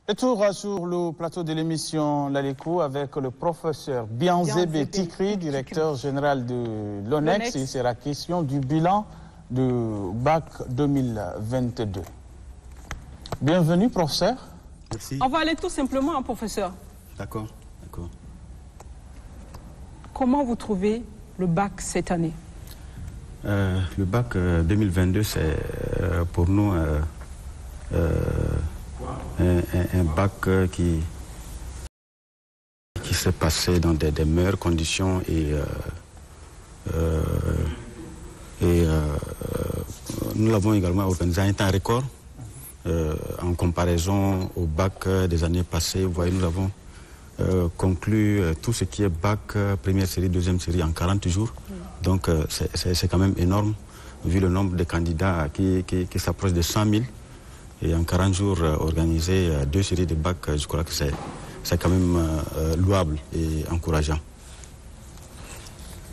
Retour sur le plateau de l'émission L'Aléco avec le professeur Bianzebe Tikri, directeur général de l'ONEX. Il sera question du bilan du bac 2022. Bienvenue, professeur. Merci. On va aller tout simplement, professeur. D'accord, d'accord. Comment vous trouvez le bac cette année? Le bac 2022, c'est pour nous un bac qui s'est passé dans des meilleures conditions et nous l'avons également organisé à un temps record en comparaison au bac des années passées. Vous voyez, nous avons conclu tout ce qui est bac, première série, deuxième série en 40 jours. Donc c'est quand même énorme vu le nombre de candidats qui s'approche de 100 000. Et en 40 jours, organiser deux séries de bac, je crois que c'est quand même louable et encourageant.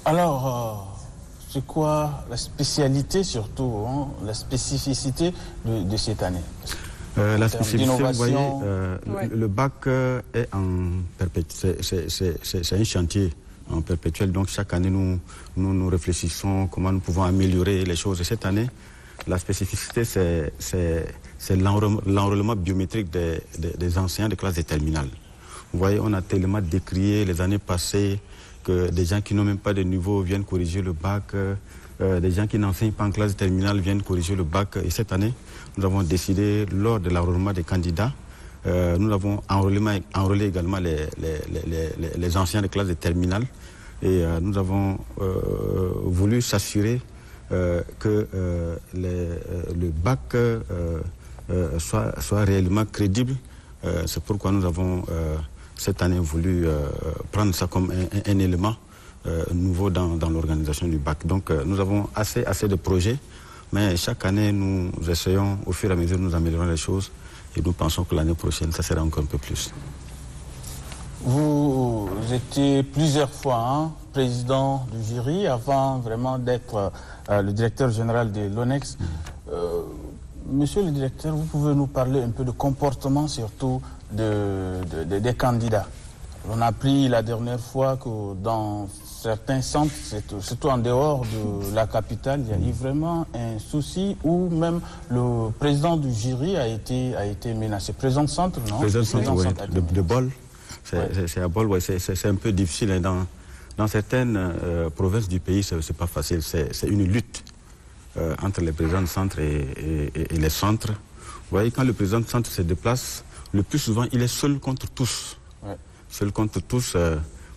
Alors, c'est quoi la spécialité surtout, hein, la spécificité de cette année? La spécificité, vous voyez, le bac est en perpétuel, c'est un chantier en perpétuel. Donc chaque année, nous réfléchissons comment nous pouvons améliorer les choses. Et cette année, la spécificité, c'est l'enrôlement biométrique des enseignants de classe de terminale. Vous voyez, on a tellement décrié les années passées que des gens qui n'ont même pas de niveau viennent corriger le bac, des gens qui n'enseignent pas en classe de terminale viennent corriger le bac. Et cette année, nous avons décidé, lors de l'enrôlement des candidats, nous avons enrôlé également les enseignants de classe de terminale. Et nous avons voulu s'assurer que le bac soit réellement crédible. C'est pourquoi nous avons cette année voulu prendre ça comme un élément nouveau dans l'organisation du bac. Donc nous avons assez de projets, mais chaque année nous essayons au fur et à mesure de nous améliorer les choses et nous pensons que l'année prochaine ça sera encore un peu plus. Vous étiez plusieurs fois président du jury avant vraiment d'être le directeur général de l'ONEX. Monsieur le directeur, vous pouvez nous parler un peu de comportement surtout des candidats. On a appris la dernière fois que dans certains centres, surtout en dehors de la capitale, il y a eu vraiment un souci où même le président du jury a été menacé. Président de centre, non? Président de centre, oui, de Bol. C'est à Bol, ouais, c'est un peu difficile. Hein. Dans certaines provinces du pays, c'est pas facile. C'est une lutte entre les présidents de centre et les centres. Vous voyez, quand le président de centre se déplace, le plus souvent, il est seul contre tous. Ouais. Seul contre tous,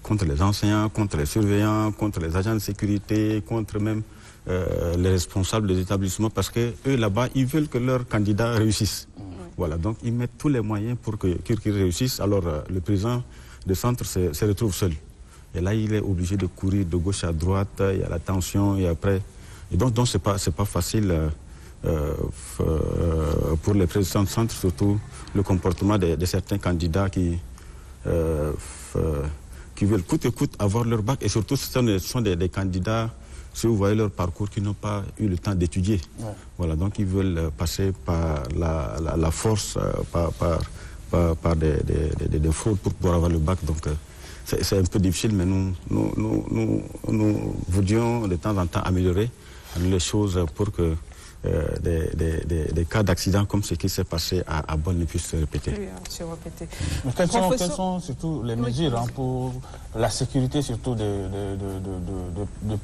contre les enseignants, contre les surveillants, contre les agents de sécurité, contre même les responsables des établissements, parce que eux, là-bas, ils veulent que leurs candidats réussissent. Voilà, donc ils mettent tous les moyens pour qu'ils réussissent. Alors le président de centre se retrouve seul. Et là, il est obligé de courir de gauche à droite, il y a la tension, et après... Et donc c'est pas facile pour les présidents de centre, surtout le comportement de certains candidats qui veulent coûte que coûte avoir leur bac. Et surtout, ce sont des candidats, si vous voyez leur parcours, qui n'ont pas eu le temps d'étudier. Ouais. Voilà, donc ils veulent passer par la force, par des fraudes pour pouvoir avoir le bac. Donc c'est un peu difficile, mais nous voulions de temps en temps améliorer les choses pour que des cas d'accident comme ce qui s'est passé à Bonn ne puissent se répéter. Oui, se répéter. Mais quelles sont surtout les mesures pour la sécurité surtout de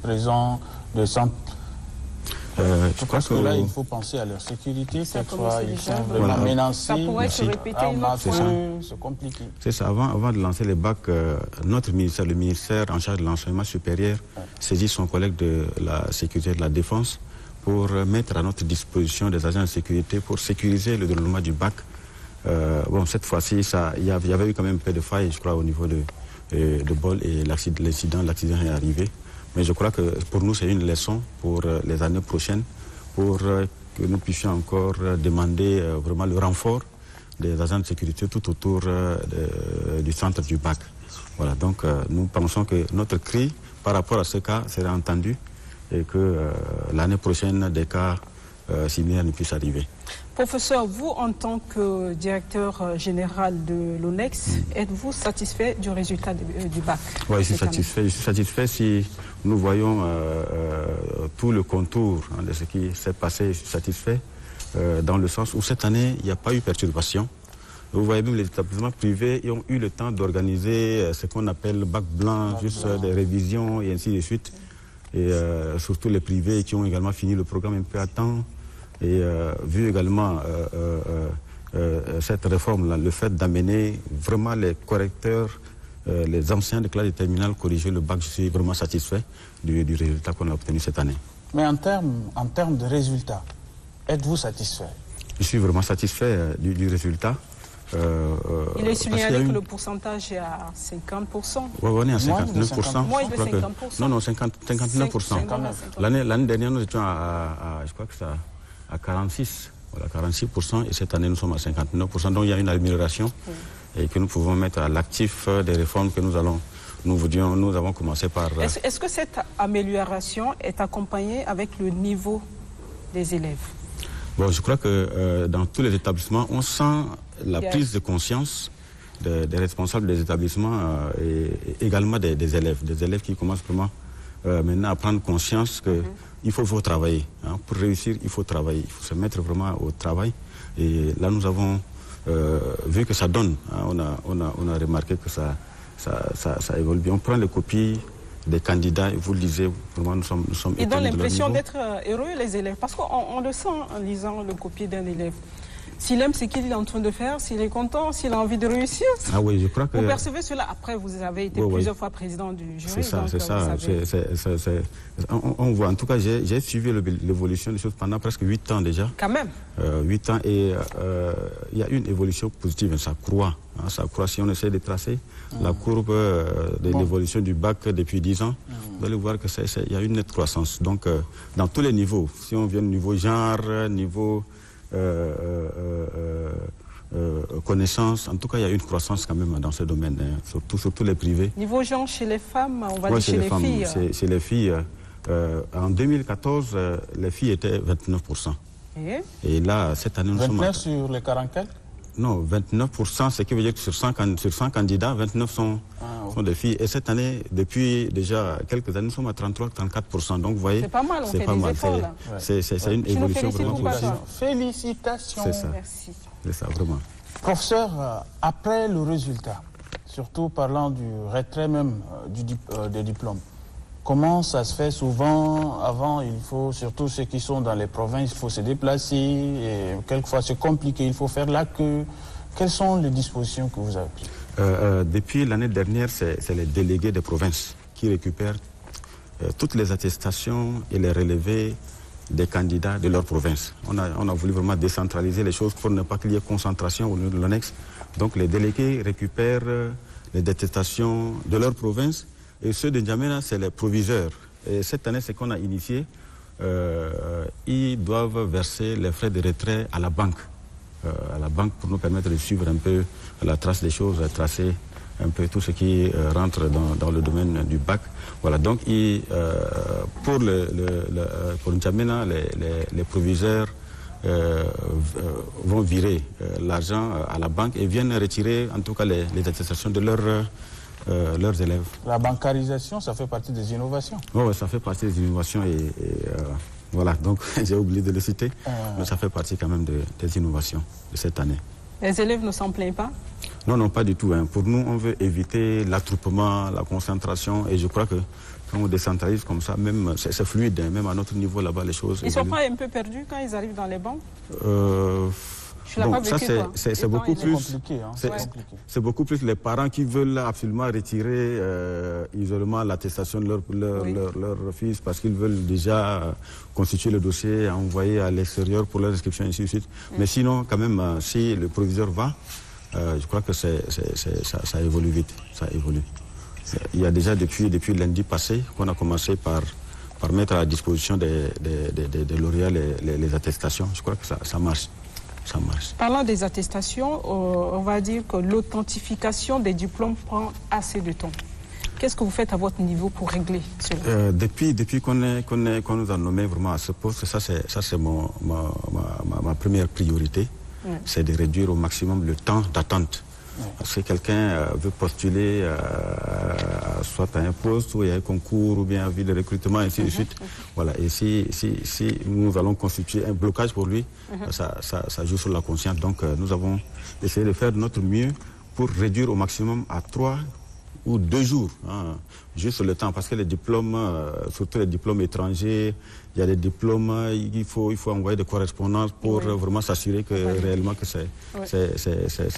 présents, de centres? Je pense que là, il faut penser à leur sécurité. Quelquefois, ils sont vraiment menacés. Ça pourrait se répéter une autre fois. C'est compliqué. C'est ça. Avant de lancer les bacs, notre ministère, le ministère en charge de l'enseignement supérieur, saisit son collègue de la sécurité et de la défense pour mettre à notre disposition des agents de sécurité pour sécuriser le déroulement du bac. Bon, cette fois-ci, il y avait eu quand même un peu de failles, je crois, au niveau de Bol et l'accident est arrivé. Mais je crois que pour nous, c'est une leçon pour les années prochaines, pour que nous puissions encore demander vraiment le renfort des agents de sécurité tout autour du centre du bac. Voilà, donc nous pensons que notre cri par rapport à ce cas sera entendu et que l'année prochaine, des cas similaire ne puisse arriver. Professeur, vous, en tant que directeur général de l'ONEX, êtes-vous satisfait du résultat du bac? Oui, je suis satisfait. Je suis satisfait si nous voyons tout le contour de ce qui s'est passé. Je suis satisfait dans le sens où cette année, il n'y a pas eu perturbation. Vous voyez même les établissements privés ils ont eu le temps d'organiser ce qu'on appelle le bac blanc, juste des révisions et ainsi de suite. Et surtout les privés qui ont également fini le programme un peu à temps. Et vu également cette réforme-là, le fait d'amener vraiment les correcteurs, les anciens de classe de terminale corriger le bac, je suis vraiment satisfait du résultat qu'on a obtenu cette année. Mais en termes de résultats, êtes-vous satisfait? Je suis vraiment satisfait du résultat. Il est signalé que le pourcentage est à 50%. Oui, on est à 59%. Moins de 50%. Non, 59%. L'année dernière, nous étions je crois que ça, à 46%. Voilà, 46%. Et cette année, nous sommes à 59%. Donc, il y a une amélioration et que nous pouvons mettre à l'actif des réformes que nous avons commencé par... Est-ce que cette amélioration est accompagnée avec le niveau des élèves? Bon, je crois que dans tous les établissements, on sent la prise de conscience des responsables des établissements et également des élèves qui commencent vraiment maintenant à prendre conscience qu'il faut travailler. Hein. Pour réussir, il faut travailler, il faut se mettre vraiment au travail. Et là, nous avons vu que ça donne. Hein. On a remarqué que ça évolue bien. On prend les copies des candidats, et vous le lisez, vraiment nous sommes Ils donnent l'impression d'être heureux, les élèves, parce qu'on le sent en lisant le copier d'un élève. S'il aime ce qu'il est en train de faire, s'il est content, s'il a envie de réussir. Ah oui, je crois que... Vous percevez cela. Après, vous avez été plusieurs fois président du jury. C'est ça. On voit, en tout cas, j'ai suivi l'évolution des choses pendant presque 8 ans déjà. Quand même. 8 ans, et il y a une évolution positive, ça croît. Hein, ça croît si on essaie de tracer la courbe de l'évolution du bac depuis 10 ans. Vous allez voir qu'il y a une nette croissance. Donc, dans tous les niveaux, si on vient au niveau genre, niveau... connaissance, en tout cas il y a une croissance quand même dans ce domaine, hein, surtout les privés. Niveau genre chez les femmes, on va dire chez les filles. Chez les filles, en 2014, les filles étaient 29%. Et là, cette année, nous 29 sommes... 29 sur les 44? Non, 29%, ce qui veut dire que sur 100 candidats, 29 sont des filles. Et cette année, depuis déjà quelques années, nous sommes à 33-34%. Donc vous voyez, c'est pas mal, on fait des efforts là. C'est une évolution vraiment positive. Félicitations. C'est ça. Merci. C'est ça, vraiment. Professeur, après le résultat, surtout parlant du retrait même des diplômes, comment ça se fait souvent? Avant, il faut, surtout ceux qui sont dans les provinces, il faut se déplacer, et quelquefois c'est compliqué, il faut faire la queue. Quelles sont les dispositions que vous avez prises? Depuis l'année dernière, c'est les délégués des provinces qui récupèrent toutes les attestations et les relevés des candidats de leur province. On a voulu vraiment décentraliser les choses pour ne pas qu'il y ait concentration au niveau de l'ONEX. Donc les délégués récupèrent les attestations de leur province. Et ceux de N'Djamena, c'est les proviseurs. Et cette année, c'est qu'on a initié, ils doivent verser les frais de retrait à la banque. Pour nous permettre de suivre un peu la trace des choses, tracer un peu tout ce qui rentre dans le domaine du bac. Voilà, donc pour N'Djamena, les proviseurs vont virer l'argent à la banque et viennent retirer en tout cas les attestations de leurs élèves. La bancarisation, ça fait partie des innovations? Oui, ça fait partie des innovations et voilà, donc j'ai oublié de le citer, mais ça fait partie quand même des innovations de cette année. Les élèves ne s'en plaignent pas? Non, pas du tout. Hein. Pour nous, on veut éviter l'attroupement, la concentration, et je crois que quand on décentralise comme ça, même c'est fluide, hein. Même à notre niveau là-bas, les choses... Ils ne sont pas un peu perdus quand ils arrivent dans les banques? Bon, ça c'est beaucoup plus. C'est beaucoup plus les parents qui veulent absolument retirer isolement l'attestation de leur fils parce qu'ils veulent déjà constituer le dossier, envoyer à l'extérieur pour leur inscription, ainsi de suite. Mais sinon, quand même, si le proviseur va, je crois que ça évolue vite. Ça évolue. Il y a déjà depuis lundi passé qu'on a commencé par mettre à la disposition des lauréats les attestations. Je crois que ça marche. Ça marche. Parlant des attestations, on va dire que l'authentification des diplômes prend assez de temps. Qu'est-ce que vous faites à votre niveau pour régler cela? Depuis qu'on nous a nommé vraiment à ce poste, ça c'est ma première priorité, c'est de réduire au maximum le temps d'attente. Parce que quelqu'un veut postuler soit à un poste où il y a un concours ou bien un vide de recrutement, ainsi de suite. Voilà. Et si nous allons constituer un blocage pour lui, ça joue sur la conscience. Donc nous avons essayé de faire de notre mieux pour réduire au maximum à 3 ou 2 jours, hein, juste le temps, parce que les diplômes, surtout les diplômes étrangers, il y a des diplômes, il faut envoyer des correspondances pour vraiment s'assurer que réellement que c'est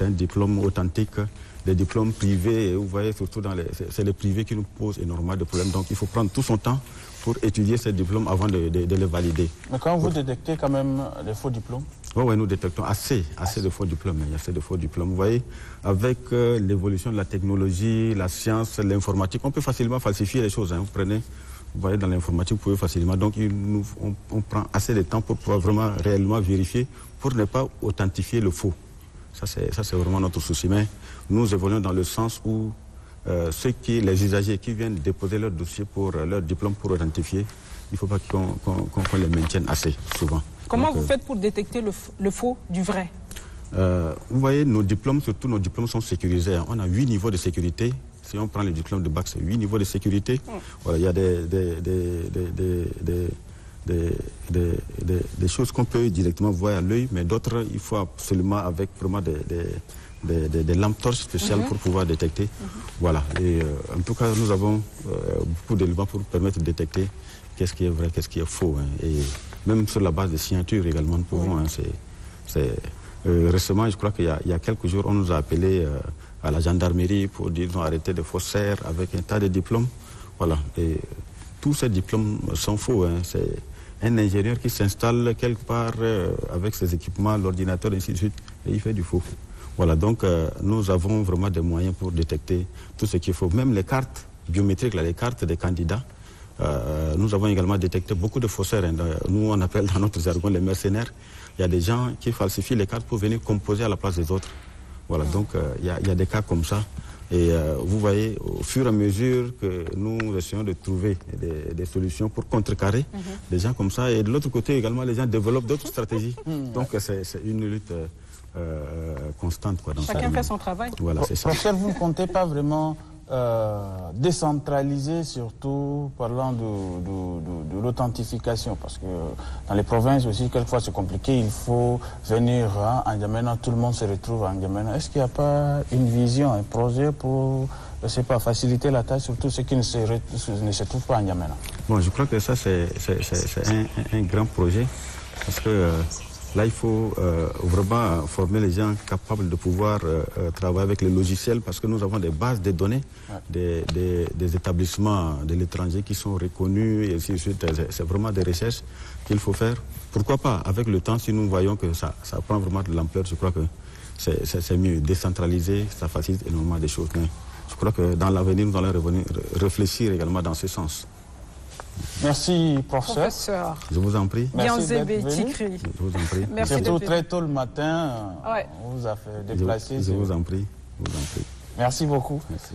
un diplôme authentique. Les diplômes privés, vous voyez, surtout c'est les privés qui nous posent énormément de problèmes. Donc il faut prendre tout son temps pour étudier ces diplômes avant de les valider. Mais quand vous détectez quand même des faux diplômes? Oui, nous détectons assez de faux diplômes. Il y a assez de faux diplômes. Vous voyez, avec l'évolution de la technologie, la science, l'informatique, on peut facilement falsifier les choses. Hein. Vous voyez, dans l'informatique, vous pouvez facilement. Donc, on prend assez de temps pour pouvoir vraiment, réellement vérifier, pour ne pas authentifier le faux. Ça, c'est vraiment notre souci. Mais nous évoluons dans le sens où les usagers qui viennent déposer leur dossier pour leur diplôme pour authentifier, il ne faut pas qu'on les maintienne assez souvent. Comment vous faites pour détecter le faux du vrai? Vous voyez, nos diplômes, surtout nos diplômes sont sécurisés. On a 8 niveaux de sécurité. Si on prend les diplômes de bac, c'est 8 niveaux de sécurité. Voilà, il y a des choses qu'on peut directement voir à l'œil, mais d'autres, il faut absolument avec vraiment des lampes torches spéciales pour pouvoir détecter. Voilà. Et en tout cas, nous avons beaucoup d'éléments pour permettre de détecter qu'est-ce qui est vrai, qu'est-ce qui est faux. Hein. Et même sur la base des signatures également, nous pouvons. Hein, récemment, je crois qu'il y a quelques jours, on nous a appelé à la gendarmerie pour dire qu'ils ont arrêté des faussaires avec un tas de diplômes. Voilà. Et tous ces diplômes sont faux. Hein. C'est un ingénieur qui s'installe quelque part avec ses équipements, l'ordinateur, ainsi de suite, et il fait du faux. Voilà. Donc, nous avons vraiment des moyens pour détecter tout ce qu'il faut. Même les cartes biométriques, là, les cartes des candidats, nous avons également détecté beaucoup de faussaires. Hein. Nous, on appelle dans notre jargon les mercenaires. Il y a des gens qui falsifient les cartes pour venir composer à la place des autres. Voilà, donc il y a des cas comme ça. Et vous voyez, au fur et à mesure que nous essayons de trouver des solutions pour contrecarrer des gens comme ça. Et de l'autre côté également, les gens développent d'autres stratégies. Donc c'est une lutte constante. Quoi, dans chacun fait son travail. Voilà, c'est ça. Professeur, vous ne comptez pas vraiment décentraliser, surtout parlant de l'authentification, parce que dans les provinces aussi, quelquefois c'est compliqué, il faut venir à N'Djamena, tout le monde se retrouve à N'Djamena. Est-ce qu'il n'y a pas une vision, un projet pour, je ne sais pas, faciliter la tâche, surtout ceux qui ne se trouvent pas à N'Djamena? Bon, je crois que ça c'est un grand projet, parce que là, il faut vraiment former les gens capables de pouvoir travailler avec les logiciels, parce que nous avons des bases de données des établissements de l'étranger qui sont reconnus, et ainsi de suite. C'est vraiment des recherches qu'il faut faire. Pourquoi pas, avec le temps, si nous voyons que ça prend vraiment de l'ampleur, je crois que c'est mieux. Décentraliser, ça facilite énormément des choses. Mais je crois que dans l'avenir, nous allons réfléchir également dans ce sens. Merci, professeur. Je vous en prie. Merci d'être venu. Je vous en prie. Merci. Surtout très tôt le matin, on vous a fait déplacer. Je vous en prie. Merci beaucoup. Merci.